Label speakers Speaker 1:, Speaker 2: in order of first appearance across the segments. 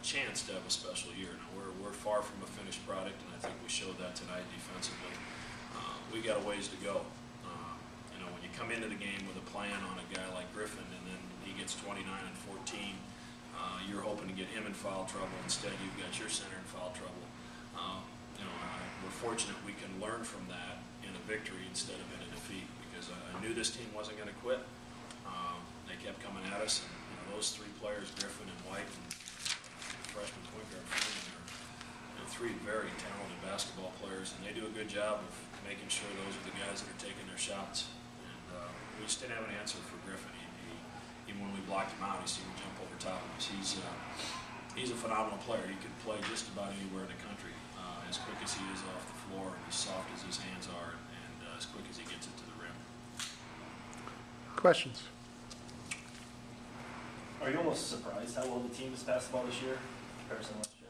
Speaker 1: chance to have a special year. Now, we're far from a finished product, and I think we showed that tonight defensively. We got a ways to go. You know, when you come into the game with a plan on a guy like Griffin, and then he gets 29 and 14, you're hoping to get him in foul trouble. Instead, you've got your center in foul trouble. You know, we're fortunate we can learn from that in a victory instead of in a defeat, because I knew this team wasn't going to quit. They kept coming at us, and you know, those three players, Griffin and White and freshman point guard Freeman, are three very talented basketball players, and they do a good job of making sure those are the guys that are taking their shots. And we just didn't have an answer for Griffin. Even when we blocked him out, he seemed to jump over top of us. He's a phenomenal player. He could play just about anywhere in the country. As quick as he is off the floor, as soft as his hands are, and as quick as he gets it to the rim.
Speaker 2: Questions?
Speaker 3: Are you almost surprised how well the team is basketball this year compared to last year?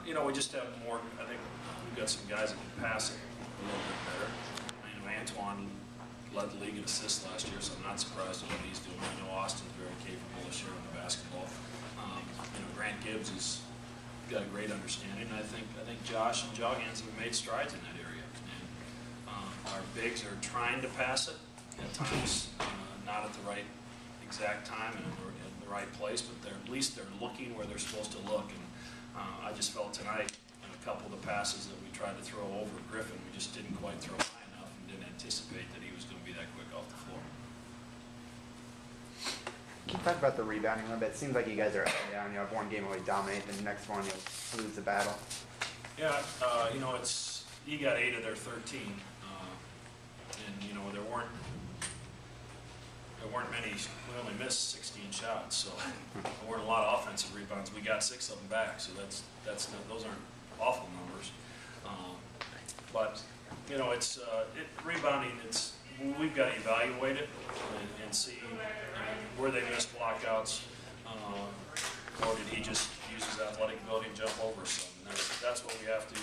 Speaker 1: You know, we just have more. I think we've got some guys that can pass it a little bit better. You know, Antoine led the league in assists last year, so I'm not surprised at what he's doing. I know Austin's very capable this year in the basketball. You know, Grant Gibbs has got a great understanding. I think Josh and Joggans have made strides in that area. And our bigs are trying to pass it at times, not at the right exact time and in the right place, but at least they're looking where they're supposed to look. And I just felt tonight in a couple of the passes that we tried to throw over Griffin, we just didn't quite throw high enough and didn't anticipate that he was going to be that quick off the floor.
Speaker 4: Can you talk about the rebounding a little bit? It seems like you guys are up and down. You have one game where you dominate, then the next one you'll lose the battle.
Speaker 1: Yeah, you know, you got 8 of their 13, and you know there weren't many. We only missed 16 shots, so there weren't a lot of offensive rebounds. We got 6 of them back, so those aren't awful numbers. But you know, rebounding. We've got to evaluate it and see where they missed blockouts, or did he just use his athletic ability and jump over some? And that's what we have to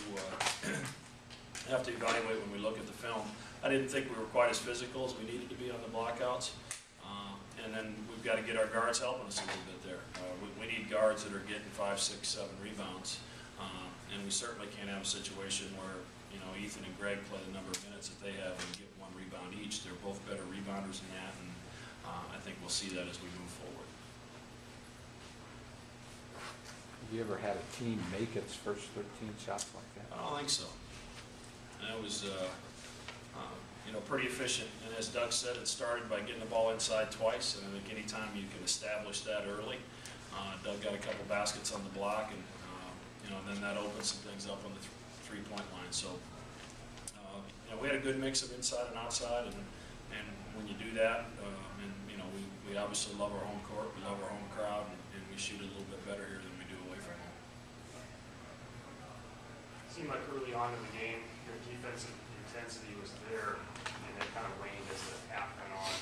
Speaker 1: evaluate when we look at the film. I didn't think we were quite as physical as we needed to be on the blockouts, and then we've got to get our guards helping us a little bit there. We need guards that are getting 5, 6, 7 rebounds, and we certainly can't have a situation where Ethan and Greg play the number of minutes that they have and get 1 rebound each. They're both better rebounders than that, and I think we'll see that as we move forward.
Speaker 5: Have you ever had a team make its first 13 shots like that?
Speaker 1: I don't think so. And it was, pretty efficient. And as Doug said, it started by getting the ball inside twice. And I think any time you can establish that early, Doug got a couple baskets on the block, and then that opens some things up on the three-point line. So, we had a good mix of inside and outside, and when you do that, we obviously love our home court, we love our home crowd, and we shoot a little bit better here than we do away from home.
Speaker 6: It seemed like early on in the game, your defensive intensity was there, and then kind of waned as the half went on.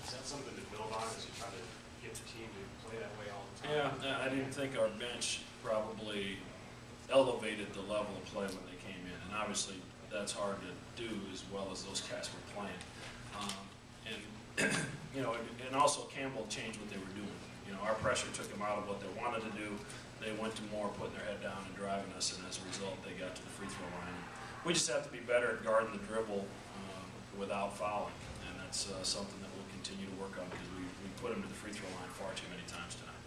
Speaker 6: Is that something to build on as you try to get the team to play that way all the time?
Speaker 1: Yeah, I didn't think our bench probably elevated the level of play when they came in, and obviously that's hard to do as well as those guys were playing. And also Campbell changed what they were doing. Our pressure took them out of what they wanted to do. They went to more putting their head down and driving us, and as a result, they got to the free throw line. We just have to be better at guarding the dribble without fouling, and that's something that we'll continue to work on, because we put them to the free throw line far too many times tonight.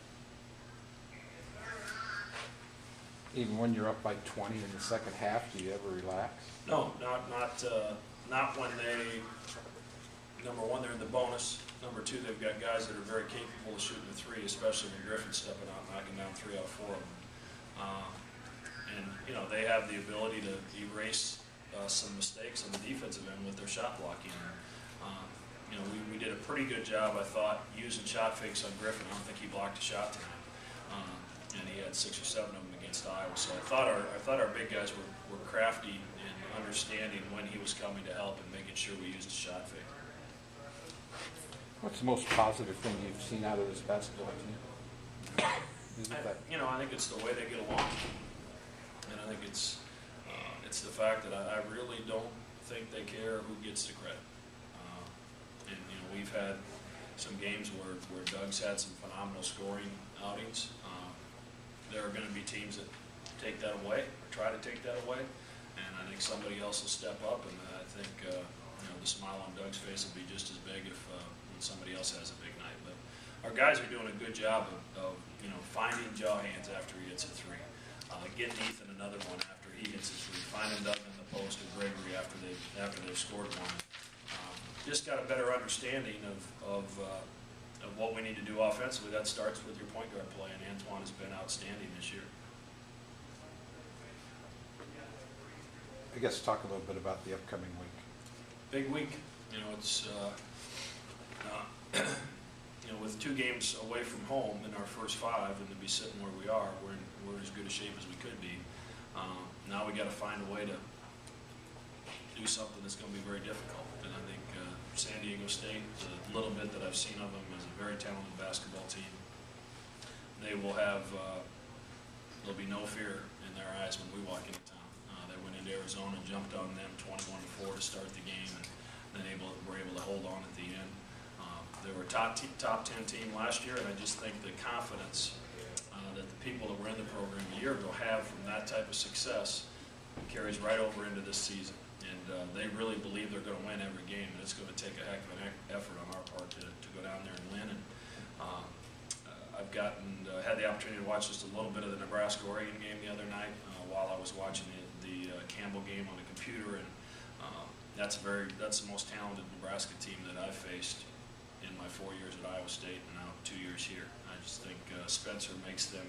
Speaker 5: Even when you're up by 20 in the second half, do you ever relax?
Speaker 1: No, not when they. Number one, they're in the bonus. Number two, they've got guys that are very capable of shooting the three, especially when Griffin's stepping out and knocking down 3 out of 4 of them. They have the ability to erase some mistakes on the defensive end with their shot blocking. We did a pretty good job, I thought, using shot fakes on Griffin. I don't think he blocked a shot tonight, and he had 6 or 7 of them against Iowa. So I thought our big guys were crafty in understanding when he was coming to help and making sure we used a shot fake.
Speaker 5: What's the most positive thing you've seen out of this basketball team?
Speaker 1: I think it's the way they get along, and I think it's the fact that I really don't think they care who gets the credit. We've had some games where Doug's had some phenomenal scoring outings, there are going to be teams that take that away or try to take that away, and I think somebody else will step up, and I think the smile on Doug's face will be just as big if when somebody else has a big night. But our guys are doing a good job of finding jaw hands after he hits a three, getting Ethan another one after he hits a three, finding Doug in the post or Gregory after they've scored one. Just got a better understanding of what we need to do offensively. That starts with your point guard play, and Antoine has been outstanding this year.
Speaker 5: I guess talk a little bit about the upcoming week.
Speaker 1: Big week. It's with 2 games away from home in our first 5, and to be sitting where we are, we're in as good a shape as we could be. Now we got to find a way to do something that's going to be very difficult. And I think San Diego State, the little bit that I've seen of them, is a very talented basketball team. They will have, there'll be no fear in their eyes when we walk into town. They went into Arizona and jumped on them 21-4 to start the game, and then were able to hold on at the end. They were a top 10 team last year, and I just think the confidence that the people that were in the program a year ago have from that type of success carries right over into this season. And they really believe they're going to win every game, and it's going to take a heck of an effort on our part to go down there and win. And I've had the opportunity to watch just a little bit of the Nebraska-Oregon game the other night while I was watching the Campbell game on the computer, and that's the most talented Nebraska team that I've faced in my 4 years at Iowa State and now 2 years here. I just think Spencer makes them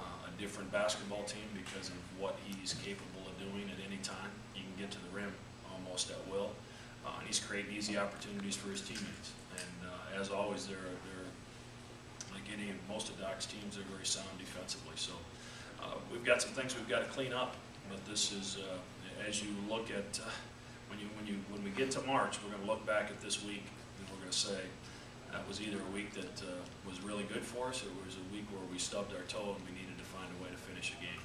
Speaker 1: a different basketball team because of what he's capable of doing at any time. He can get to the rim almost at will, and he's creating easy opportunities for his teammates. And as always, they're like any and most of Doc's teams, they're very sound defensively. So we've got some things we've got to clean up. But this is, as you look at when we get to March, we're going to look back at this week and we're going to say that was either a week that was really good for us, or it was a week where we stubbed our toe and we needed to find a way to finish a game.